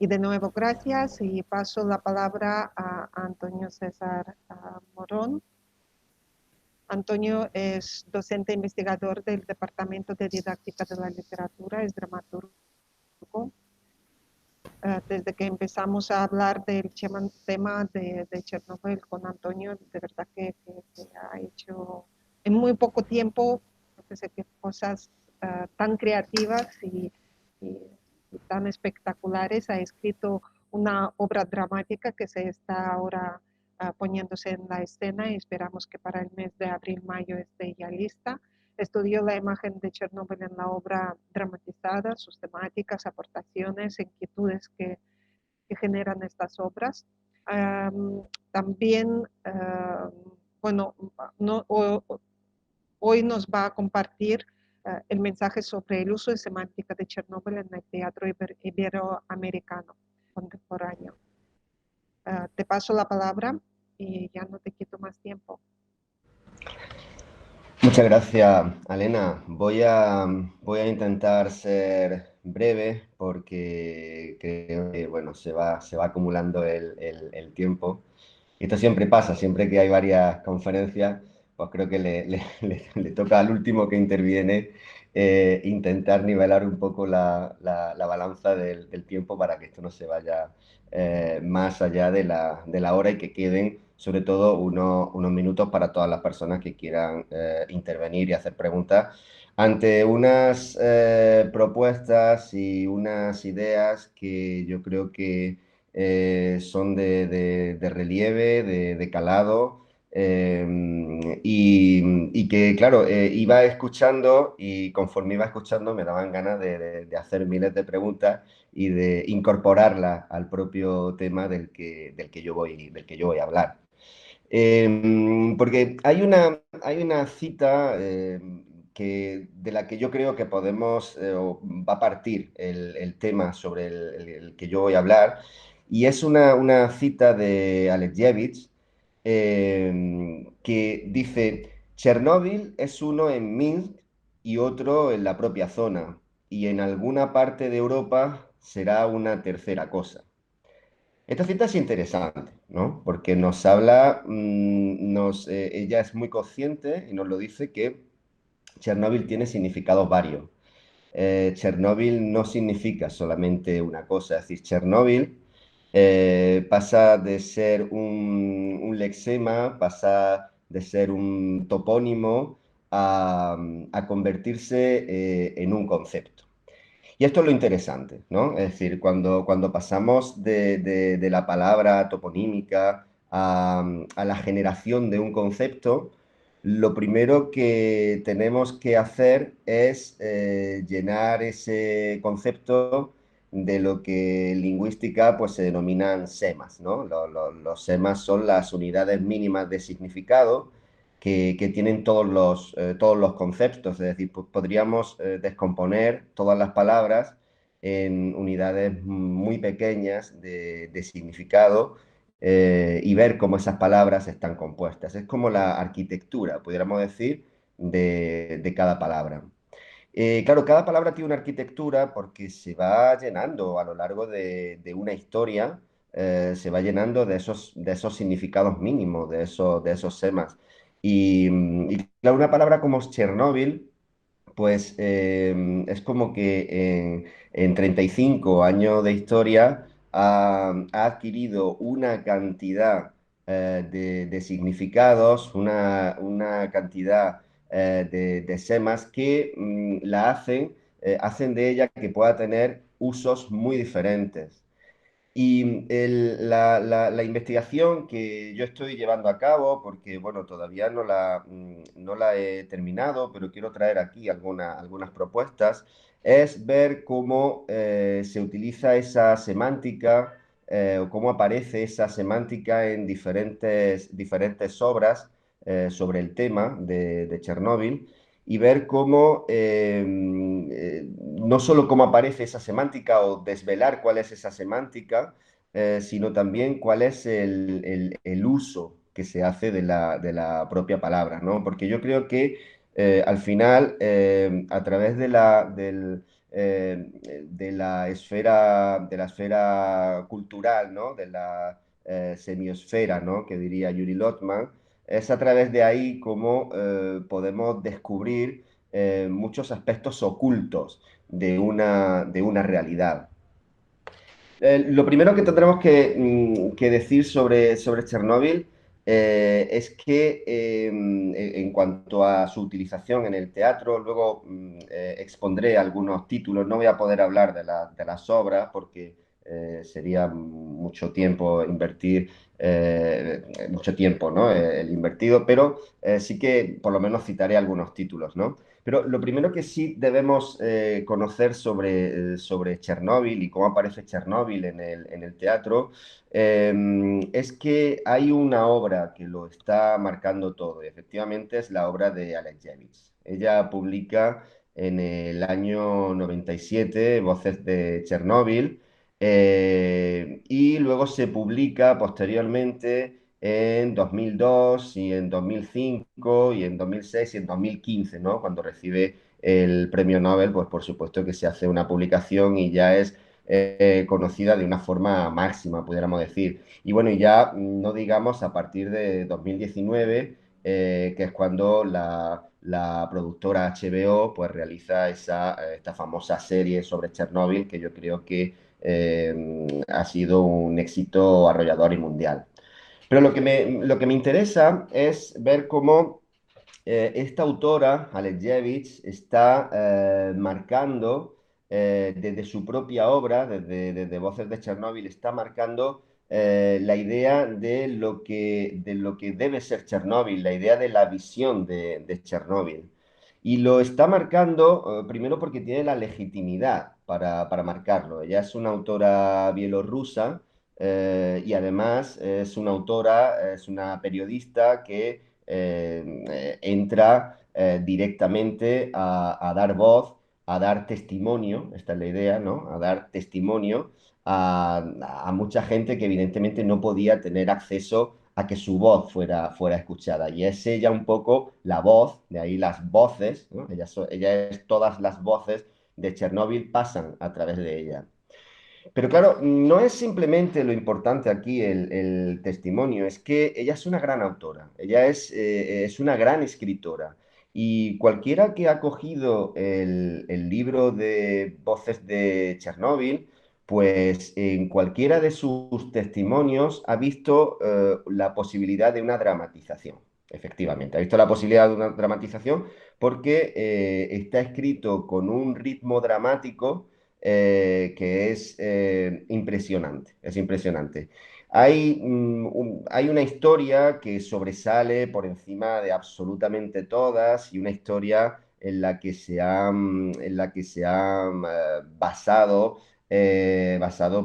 Y de nuevo, gracias y paso la palabra a Antonio César Morón. Antonio es docente investigador del Departamento de Didáctica de la Literatura, es dramaturgo. Desde que empezamos a hablar del tema de Chernobyl con Antonio, de verdad que ha hecho en muy poco tiempo no sé qué cosas tan creativas y tan espectaculares. Ha escrito una obra dramática que se está ahora poniéndose en la escena y esperamos que para el mes de abril-mayo esté ya lista. Estudió la imagen de Chernobyl en la obra dramatizada, sus temáticas, aportaciones, inquietudes que generan estas obras. También, bueno, no, hoy nos va a compartir el mensaje sobre el uso de semántica de Chernobyl en el teatro iberoamericano contemporáneo. Te paso la palabra y ya no te quito más tiempo. Muchas gracias, Alena. Voy a intentar ser breve porque creo que bueno, se va acumulando el tiempo. Esto siempre pasa, siempre que hay varias conferencias, pues creo que le toca al último que interviene intentar nivelar un poco la balanza del tiempo para que esto no se vaya más allá de la hora y que queden sobre todo unos minutos para todas las personas que quieran intervenir y hacer preguntas ante unas propuestas y unas ideas que yo creo que son de relieve, de calado, y que, claro, iba escuchando y conforme iba escuchando me daban ganas de hacer miles de preguntas y de incorporarlas al propio tema del que del que yo voy a hablar. Porque hay una cita de la que yo creo que podemos, o va a partir el tema sobre el que yo voy a hablar, y es una cita de Alexeyevich que dice, Chernóbil es uno en Minsk y otro en la propia zona, y en alguna parte de Europa será una tercera cosa. Esta cita es interesante, ¿no? Porque nos habla, ella es muy consciente y nos lo dice que Chernóbil tiene significados varios. Chernóbil no significa solamente una cosa, es decir, Chernóbil pasa de ser un lexema, pasa de ser un topónimo a convertirse en un concepto. Y esto es lo interesante, ¿no? Es decir, cuando pasamos de la palabra toponímica a la generación de un concepto, lo primero que tenemos que hacer es llenar ese concepto de lo que en lingüística pues, se denominan semas, ¿no? Los semas son las unidades mínimas de significado que tienen todos los conceptos, es decir, pues podríamos descomponer todas las palabras en unidades muy pequeñas de significado y ver cómo esas palabras están compuestas. Es como la arquitectura, pudiéramos decir, de cada palabra. Claro, cada palabra tiene una arquitectura porque se va llenando a lo largo de una historia, se va llenando de esos significados mínimos, de esos semas. Y claro, una palabra como Chernóbil, pues es como que en 35 años de historia ha adquirido una cantidad de significados, una cantidad de semas que hacen de ella que pueda tener usos muy diferentes. Y la investigación que yo estoy llevando a cabo, porque bueno, todavía no la he terminado, pero quiero traer aquí algunas propuestas, es ver cómo se utiliza esa semántica o cómo aparece esa semántica en diferentes obras sobre el tema de Chernóbil y ver cómo, no solo cómo aparece esa semántica o desvelar cuál es esa semántica, sino también cuál es el uso que se hace de la propia palabra, ¿no? Porque yo creo que al final, a través de la esfera cultural, ¿no? De la semiosfera, ¿no? Que diría Yuri Lotman. Es a través de ahí como podemos descubrir muchos aspectos ocultos de una realidad. Lo primero que tendremos que decir sobre Chernóbil es que en cuanto a su utilización en el teatro, luego expondré algunos títulos, no voy a poder hablar de las obras porque sería mucho tiempo invertir, mucho tiempo, ¿no? El invertido, pero sí que por lo menos citaré algunos títulos, ¿no? Pero lo primero que sí debemos conocer sobre Chernóbil y cómo aparece Chernóbil en el teatro es que hay una obra que lo está marcando todo y efectivamente es la obra de Alexievich. Ella publica en el año 97 Voces de Chernóbil y luego se publica posteriormente en 2002 y en 2005 y en 2006 y en 2015, ¿no? Cuando recibe el premio Nobel, pues por supuesto que se hace una publicación y ya es conocida de una forma máxima, pudiéramos decir. Y bueno, ya no digamos a partir de 2019, que es cuando la productora HBO pues realiza esta famosa serie sobre Chernóbil, que yo creo que ha sido un éxito arrollador y mundial. Pero lo que me interesa es ver cómo esta autora, Alexievich, está marcando desde su propia obra, desde Voces de Chernóbil, está marcando la idea de lo que debe ser Chernóbil, la idea de la visión de Chernóbil. Y lo está marcando primero porque tiene la legitimidad para marcarlo. Ella es una autora bielorrusa y además es una autora, es una periodista que entra directamente a dar voz, a dar testimonio, esta es la idea, ¿no? A dar testimonio a mucha gente que evidentemente no podía tener acceso a que su voz fuera escuchada. Y es ella un poco la voz, de ahí las voces, ¿no? Ella es todas las voces de Chernóbil pasan a través de ella. Pero claro, no es simplemente lo importante aquí el testimonio, es que ella es una gran autora, ella es una gran escritora. Y cualquiera que ha cogido el libro de Voces de Chernóbil, pues en cualquiera de sus testimonios ha visto la posibilidad de una dramatización. Efectivamente, ha visto la posibilidad de una dramatización porque está escrito con un ritmo dramático que es impresionante, es impresionante. Hay una historia que sobresale por encima de absolutamente todas y una historia en la que se han basado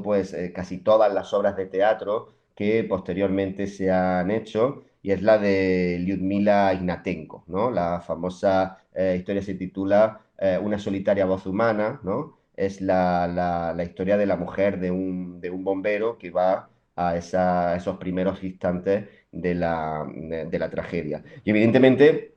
pues casi todas las obras de teatro que posteriormente se han hecho y es la de Lyudmila Ignatenko, ¿no? La famosa historia se titula Una solitaria voz humana, ¿no? Es la historia de la mujer de un bombero que va a esos primeros instantes de la tragedia. Y evidentemente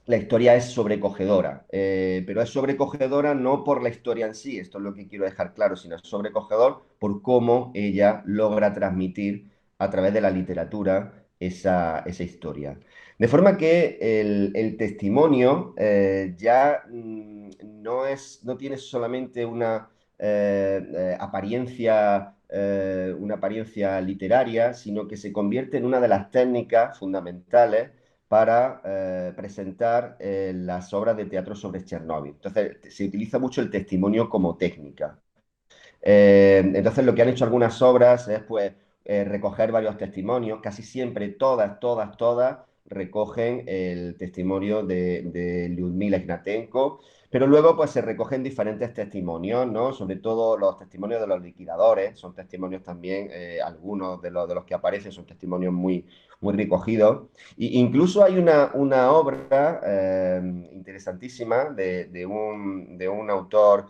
la historia es sobrecogedora, pero es sobrecogedora no por la historia en sí, esto es lo que quiero dejar claro, sino es sobrecogedor por cómo ella logra transmitir a través de la literatura esa historia. De forma que el testimonio ya no tiene solamente una apariencia literaria, sino que se convierte en una de las técnicas fundamentales para presentar las obras de teatro sobre Chernóbil. Entonces, se utiliza mucho el testimonio como técnica. Entonces, lo que han hecho algunas obras es pues recoger varios testimonios, casi siempre todas recogen el testimonio de Lyudmila Ignatenko, pero luego pues se recogen diferentes testimonios, ¿no? Sobre todo los testimonios de los liquidadores, son testimonios también, algunos de los que aparecen son testimonios muy recogidos. Incluso hay una obra interesantísima de un autor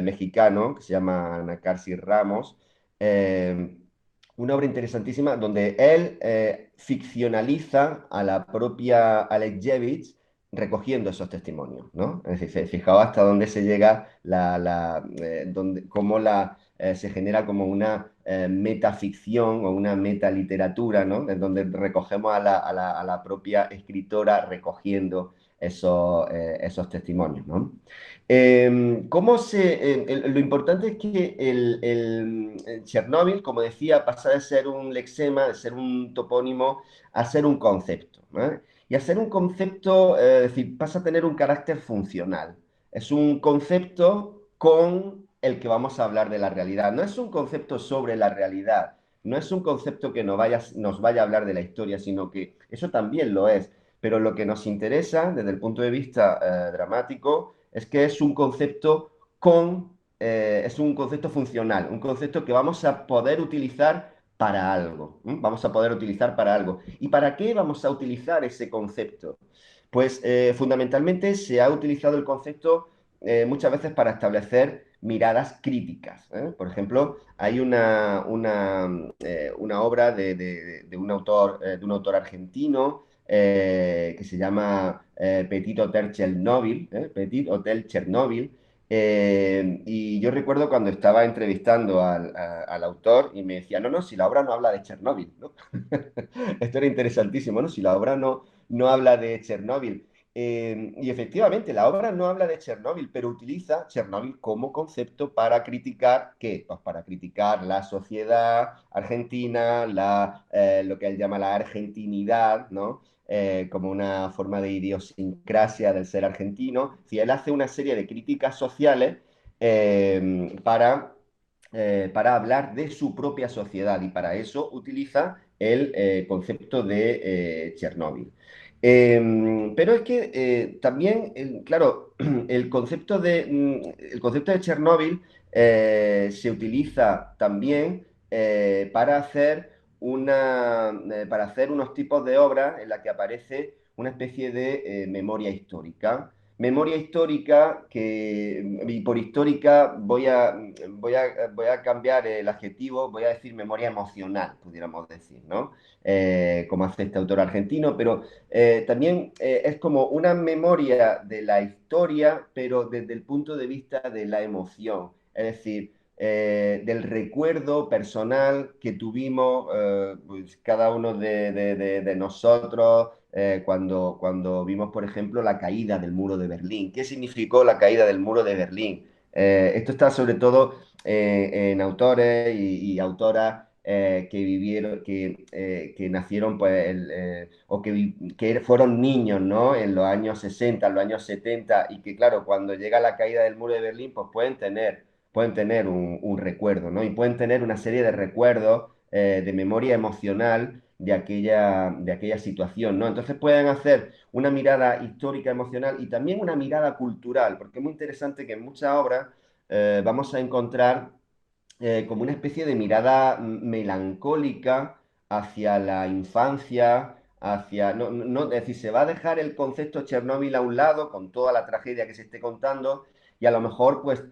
mexicano que se llama Nacarsi Ramos, eh, una obra interesantísima donde él ficcionaliza a la propia Alexievich recogiendo esos testimonios, ¿no? Es decir, fijaos hasta dónde se llega, cómo se genera como una metaficción o una metaliteratura, ¿no? En donde recogemos a la propia escritora recogiendo esos testimonios, ¿no? Lo importante es que el Chernóbil, como decía, pasa de ser un lexema, de ser un topónimo, a ser un concepto, ¿vale? Y a ser un concepto, es decir, pasa a tener un carácter funcional. Es un concepto con el que vamos a hablar de la realidad. No es un concepto sobre la realidad, no es un concepto que nos vaya a hablar de la historia, sino que eso también lo es. Pero lo que nos interesa desde el punto de vista dramático es que es un concepto es un concepto funcional, un concepto que vamos a poder utilizar para algo. ¿M? Vamos a poder utilizar para algo. ¿Y para qué vamos a utilizar ese concepto? Pues fundamentalmente se ha utilizado el concepto muchas veces para establecer miradas críticas. ¿Eh? Por ejemplo, hay una obra de un autor argentino que se llama Petit Hotel Chernobyl, Petit Hotel Chernobyl, y yo recuerdo cuando estaba entrevistando al autor y me decía, no, no, si la obra no habla de Chernóbil, ¿no? Esto era interesantísimo, ¿no? Si la obra no habla de Chernóbil. Y efectivamente, la obra no habla de Chernóbil, pero utiliza Chernóbil como concepto para criticar, ¿qué? Pues para criticar la sociedad argentina, lo que él llama la argentinidad, ¿no? Como una forma de idiosincrasia del ser argentino. Si él hace una serie de críticas sociales para hablar de su propia sociedad y para eso utiliza el concepto de Chernóbil. Pero es que también, claro, el concepto de Chernóbil se utiliza también para hacer unos tipos de obras en la que aparece una especie de memoria histórica. Memoria histórica y por histórica voy a cambiar el adjetivo, voy a decir memoria emocional, pudiéramos decir, ¿no? Como hace este autor argentino, pero también es como una memoria de la historia, pero desde el punto de vista de la emoción. Es decir, del recuerdo personal que tuvimos pues, cada uno de nosotros cuando vimos, por ejemplo, la caída del muro de Berlín. ¿Qué significó la caída del muro de Berlín? Esto está sobre todo en autores y autoras que vivieron, que nacieron pues, que fueron niños, ¿no? En los años 60, en los años 70, y que claro, cuando llega la caída del muro de Berlín, pues pueden tener un recuerdo, ¿no? Y pueden tener una serie de recuerdos de memoria emocional de aquella situación, ¿no? Entonces pueden hacer una mirada histórica, emocional y también una mirada cultural, porque es muy interesante que en muchas obras vamos a encontrar como una especie de mirada melancólica hacia la infancia, es decir, se va a dejar el concepto Chernóbil a un lado con toda la tragedia que se esté contando y a lo mejor pues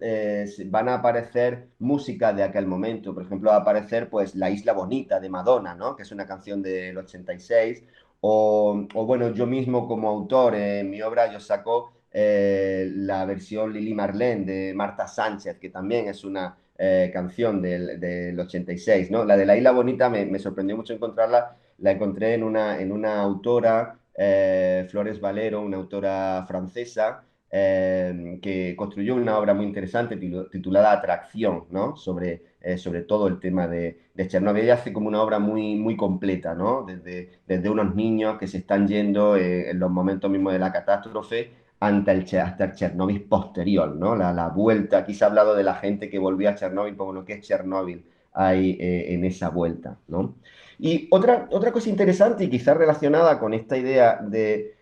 van a aparecer música de aquel momento. Por ejemplo, va a aparecer pues La Isla Bonita de Madonna, ¿no? Que es una canción del 86. O bueno, yo mismo como autor en mi obra yo saco la versión Lili Marlene de Marta Sánchez, que también es una canción del 86, ¿no? La de La Isla Bonita me sorprendió mucho encontrarla, la encontré en una autora, Flores Valero, una autora francesa, que construyó una obra muy interesante titulada Atracción, ¿no? Sobre todo el tema de Chernobyl. Ella hace como una obra muy completa, ¿no? Desde unos niños que se están yendo en los momentos mismos de la catástrofe hasta el Chernóbil posterior, ¿no? La vuelta, aquí se ha hablado de la gente que volvió a Chernóbil, como lo que es Chernóbil hay en esa vuelta, ¿no? Y otra cosa interesante y quizás relacionada con esta idea de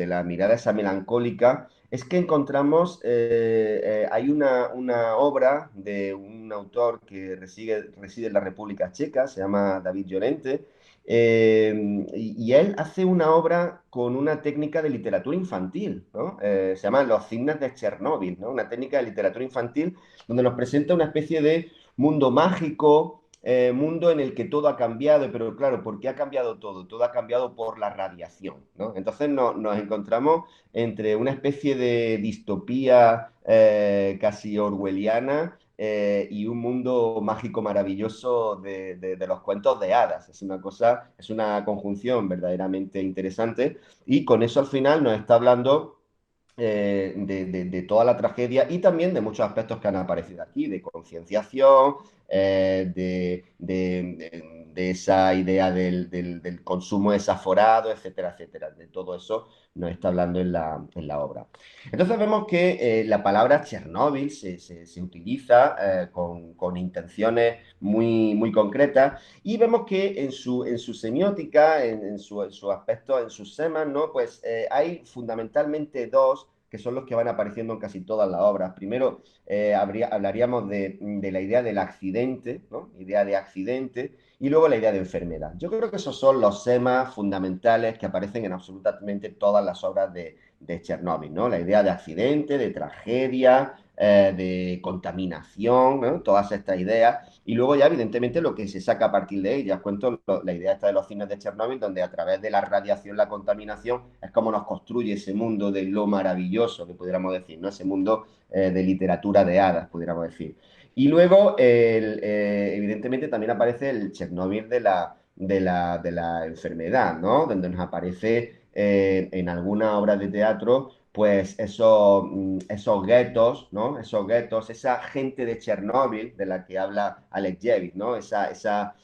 la mirada esa melancólica, es que encontramos, hay una obra de un autor que reside en la República Checa, se llama David Llorente, y él hace una obra con una técnica de literatura infantil, ¿no? Se llama Los cisnes de Chernóbil, ¿no? Una técnica de literatura infantil donde nos presenta una especie de mundo mágico, mundo en el que todo ha cambiado, pero claro, ¿por qué ha cambiado todo? Todo ha cambiado por la radiación, ¿no? Entonces nos encontramos entre una especie de distopía casi orwelliana y un mundo mágico maravilloso de los cuentos de hadas. Es una cosa, es una conjunción verdaderamente interesante y con eso al final nos está hablando de toda la tragedia y también de muchos aspectos que han aparecido aquí, de concienciación, de esa idea del consumo desaforado, etcétera, etcétera. De todo eso nos está hablando en la obra. Entonces vemos que la palabra Chernóbil se utiliza con intenciones muy concretas y vemos que en su semiótica, en su aspecto, en sus semas, ¿no? Pues hay fundamentalmente dos que son los que van apareciendo en casi todas las obras. Primero, hablaríamos de la idea del accidente, ¿no? Idea de accidente, y luego la idea de enfermedad. Yo creo que esos son los temas fundamentales que aparecen en absolutamente todas las obras de Chernóbil, ¿no? La idea de accidente, de tragedia, de contaminación, ¿no? Todas estas ideas. Y luego ya, evidentemente, lo que se saca a partir de ella. Cuento la idea esta de los cines de Chernóbil, donde a través de la radiación, la contaminación, es como nos construye ese mundo de lo maravilloso, que pudiéramos decir, ¿no? Ese mundo de literatura de hadas, pudiéramos decir. Y luego, evidentemente, también aparece el Chernóbil de la enfermedad, ¿no? Donde nos aparece en alguna obra de teatro pues esos guetos, ¿no? Esos guetos, esa gente de Chernóbil de la que habla Alexeyevich, ¿no? Esa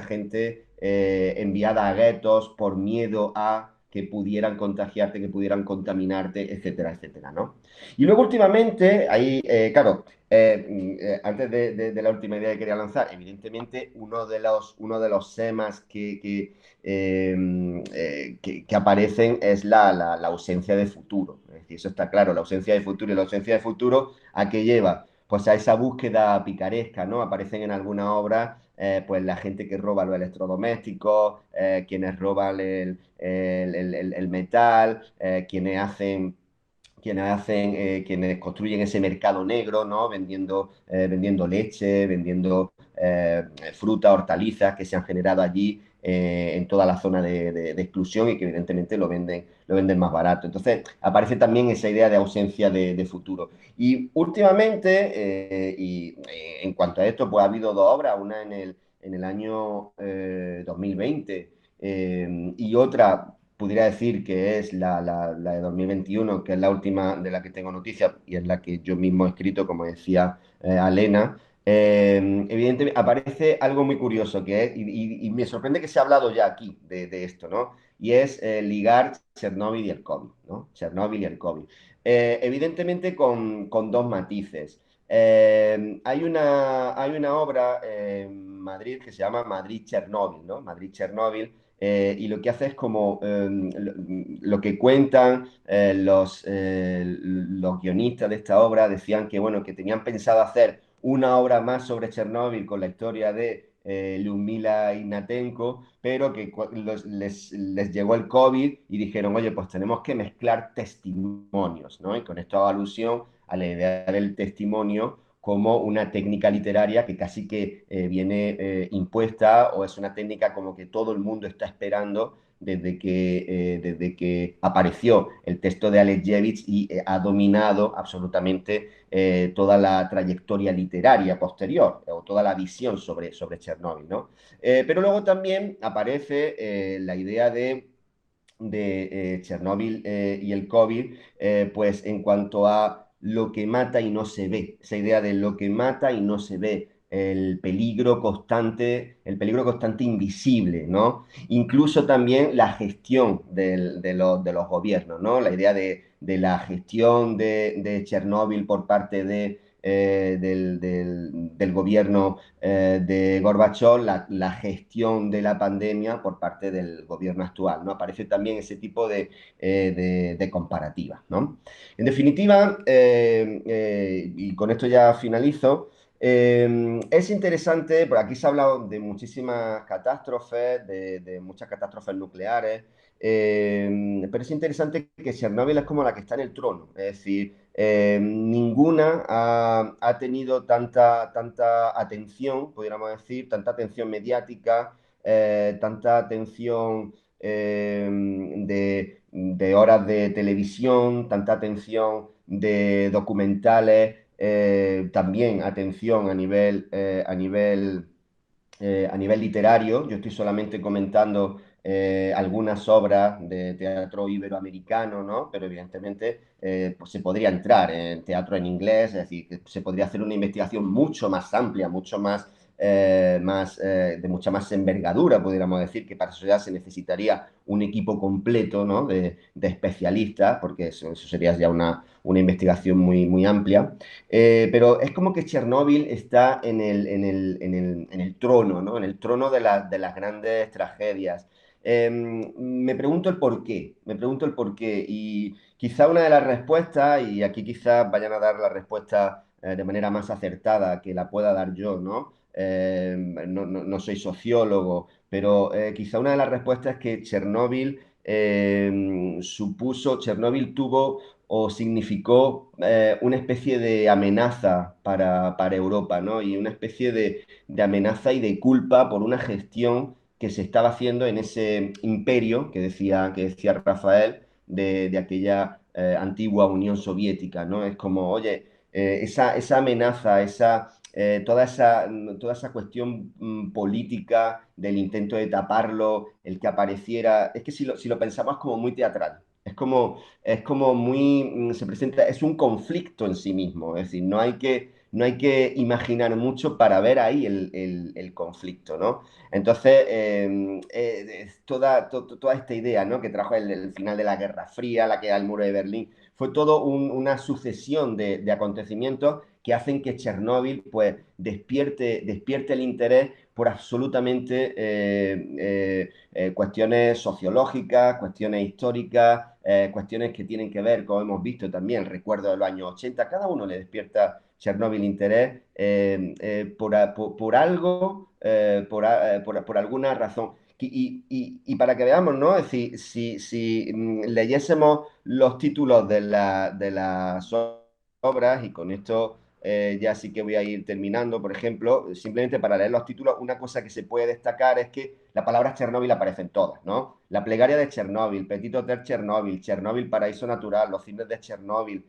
gente enviada a guetos por miedo a que pudieran contagiarte, que pudieran contaminarte, etcétera, etcétera, ¿no? Y luego últimamente, ahí, claro, antes de la última idea que quería lanzar, evidentemente uno de los temas que aparecen es la ausencia de futuro. Es decir, eso está claro, la ausencia de futuro y la ausencia de futuro, ¿a qué lleva? Pues a esa búsqueda picaresca, ¿no? Aparecen en alguna obra, pues la gente que roba los electrodomésticos, quienes roban el metal, quienes construyen ese mercado negro, ¿no? Vendiendo leche, vendiendo fruta, hortalizas que se han generado allí en toda la zona de exclusión y que evidentemente lo venden más barato. Entonces aparece también esa idea de ausencia de futuro. Y últimamente, en cuanto a esto, pues ha habido dos obras, una en el año 2020 y otra pudiera decir que es la de 2021, que es la última de la que tengo noticia y es la que yo mismo he escrito, como decía Alena. Evidentemente aparece algo muy curioso que es, y me sorprende que se ha hablado ya aquí de esto, ¿no? Y es ligar Chernóbil y el COVID, ¿no? Chernóbil y el COVID. Evidentemente con dos matices. Hay una obra en Madrid que se llama Madrid-Chernóbil, ¿no? Madrid-Chernóbil, y lo que hace es como lo que cuentan los guionistas de esta obra decían que, bueno, que tenían pensado hacer una obra más sobre Chernóbil con la historia de Lyudmila Ignatenko, pero que les llegó el COVID y dijeron, oye, pues tenemos que mezclar testimonios, ¿no? Y con esto hago alusión a la idea del testimonio como una técnica literaria que casi que viene impuesta o es una técnica como que todo el mundo está esperando desde que apareció el texto de Alexeyevich y ha dominado absolutamente toda la trayectoria literaria posterior o toda la visión sobre Chernóbil, ¿no? Pero luego también aparece la idea de Chernóbil y el COVID, pues en cuanto a lo que mata y no se ve, esa idea de lo que mata y no se ve, el peligro constante invisible, ¿no? Incluso también la gestión de los gobiernos, ¿no? La idea de la gestión de Chernóbil por parte del gobierno de Gorbachov, la gestión de la pandemia por parte del gobierno actual, ¿no? Aparece también ese tipo de comparativas, ¿no? En definitiva, y con esto ya finalizo, Es interesante, por aquí se ha hablado de muchísimas catástrofes, de muchas catástrofes nucleares, pero es interesante que Chernóbil es como la que está en el trono, es decir, ninguna ha tenido tanta atención, pudiéramos decir, tanta atención mediática, tanta atención de horas de televisión, tanta atención de documentales, también atención a nivel literario. Yo estoy solamente comentando algunas obras de teatro iberoamericano, ¿no? Pero evidentemente pues se podría entrar en teatro en inglés, es decir, que se podría hacer una investigación mucho más amplia, mucho de mucha más envergadura, pudiéramos decir, que para eso ya se necesitaría un equipo completo, ¿no? de especialistas, porque eso sería ya una investigación muy amplia. Pero es como que Chernóbil está en el trono, ¿no? En el trono de las grandes tragedias. Me pregunto el por qué, me pregunto el por qué. Y quizá una de las respuestas, y aquí quizá vayan a dar la respuesta de manera más acertada que la pueda dar yo, ¿no? No soy sociólogo, pero quizá una de las respuestas es que Chernóbil tuvo o significó una especie de amenaza para Europa, ¿no? Y una especie de amenaza y de culpa por una gestión que se estaba haciendo en ese imperio que decía Rafael de aquella antigua Unión Soviética, ¿no? Es como, oye, esa amenaza, toda esa cuestión política del intento de taparlo, el que apareciera, es que si lo pensamos como muy teatral, es como se presenta, es un conflicto en sí mismo, es decir, no hay que imaginar mucho para ver ahí el conflicto, ¿no? Entonces, es toda esta idea, ¿no? Que trajo el final de la Guerra Fría, la caída del muro de Berlín, fue todo una sucesión de acontecimientos que hacen que Chernóbil pues, despierte el interés por absolutamente cuestiones sociológicas, cuestiones históricas, cuestiones que tienen que ver, como hemos visto también, el recuerdo de los años 80. Cada uno le despierta Chernóbil interés por algo, por alguna razón. Y para que veamos, ¿no? Es decir, si leyésemos los títulos de las obras, y con esto ya sí que voy a ir terminando, por ejemplo, simplemente para leer los títulos, una cosa que se puede destacar es que la palabra Chernóbil aparece en todas, ¿no? La plegaria de Chernóbil, Petit Hotel Chernóbil, Chernóbil Paraíso Natural, Los Cines de Chernóbil.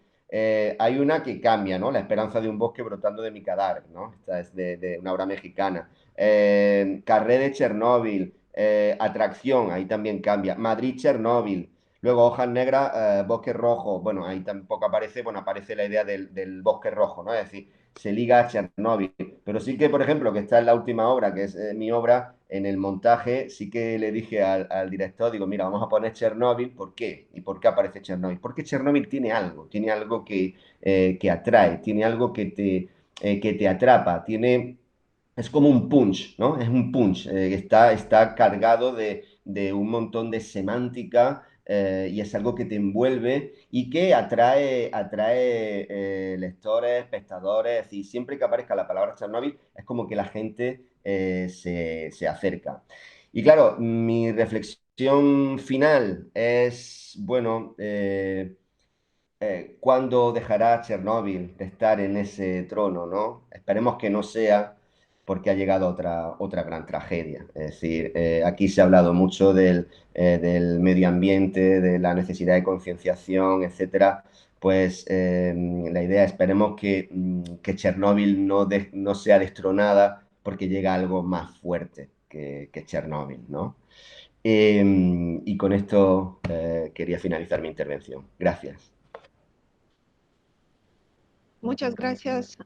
Hay una que cambia, ¿no? La esperanza de un bosque brotando de mi cadáver, ¿no? Esta es de una obra mexicana. Carré de Chernóbil, Atracción, ahí también cambia. Madrid Chernóbil. Luego, hojas negras, bosque rojo. Bueno, ahí tampoco aparece, bueno, aparece la idea del bosque rojo, ¿no? Es decir, se liga a Chernóbil. Pero sí que, por ejemplo, que está en la última obra, que es mi obra, en el montaje, sí que le dije al director, digo, mira, vamos a poner Chernóbil, ¿por qué? ¿Y por qué aparece Chernóbil? Porque Chernóbil tiene algo que atrae, tiene algo que te atrapa, es como un punch, ¿no? Es un punch, está cargado de un montón de semántica y es algo que te envuelve y que atrae lectores, espectadores, es decir, siempre que aparezca la palabra Chernobyl es como que la gente se acerca. Y claro, mi reflexión final es, bueno, ¿cuándo dejará Chernóbil de estar en ese trono, ¿no? Esperemos que no sea porque ha llegado otra gran tragedia. Es decir, aquí se ha hablado mucho del medio ambiente, de la necesidad de concienciación, etcétera. Pues la idea, esperemos que Chernóbil no sea destronada porque llega algo más fuerte que Chernóbil, ¿no? Y con esto quería finalizar mi intervención. Gracias. Muchas gracias,